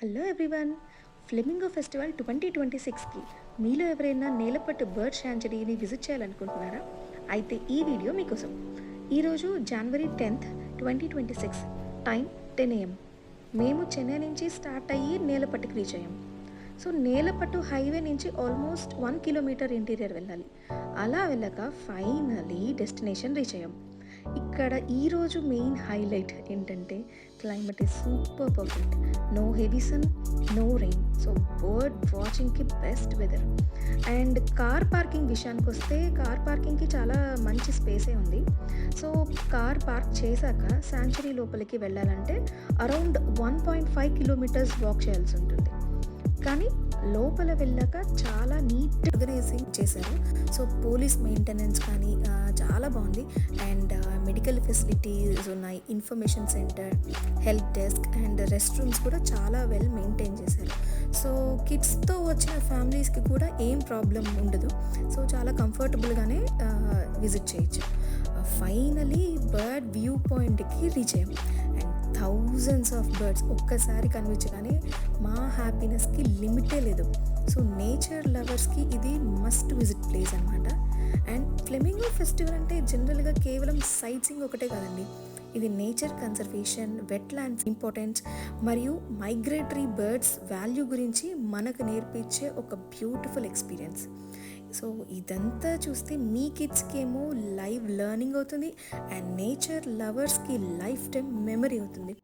Hello everyone. Flamingo festival 2026కి మీలో ఎవరైనా Nelapattu bird శాంచురీని visit చేయాలనుకుంటున్నారా? అయితే ఈ వీడియో మీకోసం. ఈరోజు జనవరి 10th 2026, టైం 10 AM. మేము చెన్నై నుంచి స్టార్ట్ అయ్యి నేలపట్టుకు రీచ్ అయ్యాం. సో నేలపట్టు హైవే నుంచి ఆల్మోస్ట్ 1 కిలోమీటర్ ఇంటీరియర్ వెళ్ళాలి. అలా వెళ్ళక ఫైనలీ డెస్టినేషన్ రీచ్ అయ్యాం. ఇక్కడ ఈరోజు మెయిన్ హైలైట్ ఏంటంటే climate is super perfect. No heavy sun, no rain. So bird వాచింగ్కి best weather. And car parking విషయానికి వస్తే కార్ పార్కింగ్కి చాలా మంచి స్పేసే ఉంది. సో కార్ పార్క్ చేశాక శాంచురీ లోపలికి వెళ్ళాలంటే అరౌండ్ 1.5 కిలోమీటర్స్ వాక్ చేయాల్సి ఉంటుంది. కానీ లోపల వెళ్ళాక చాలా నీట్ ఆర్గనైజింగ్ చేశారు. సో పోలీస్ మెయింటెనెన్స్ కానీ చాలా బాగుంది. అండ్ మెడికల్ ఫెసిలిటీస్ ఉన్నాయి, information centre, help desk and rest rooms కూడా చాలా వెల్ మెయింటైన్ చేశారు. సో కిడ్స్తో వచ్చిన ఫ్యామిలీస్కి కూడా ఏం ప్రాబ్లం ఉండదు. సో చాలా కంఫర్టబుల్గానే విజిట్ చేయొచ్చు. ఫైనలీ బర్డ్ వ్యూ పాయింట్కి రీచ్ అయ్యాం. అండ్ థౌజండ్స్ ఆఫ్ బర్డ్స్ ఒక్కసారి కనిపించగానే మా హ్యాపీనెస్కి లిమిటే లేదు. సో నేచర్ లవర్స్కి ఇది మస్ట్ విజిట్ ప్లేస్ అనమాట. అండ్ ఫ్లెమింగో ఫెస్టివల్ అంటే జనరల్గా కేవలం సైట్ సీయింగ్ ఒకటే కాదండి. ఇది నేచర్ కన్సర్వేషన్, వెట్లాండ్స్ ఇంపార్టెన్స్ మరియు మైగ్రేటరీ బర్డ్స్ వాల్యూ గురించి మనకు నేర్పించే ఒక బ్యూటిఫుల్ ఎక్స్పీరియన్స్. సో ఇదంతా చూస్తే మీ కిడ్స్కి ఏమో లైవ్ లెర్నింగ్ అవుతుంది అండ్ నేచర్ లవర్స్కి లైఫ్ టైం మెమరీ అవుతుంది.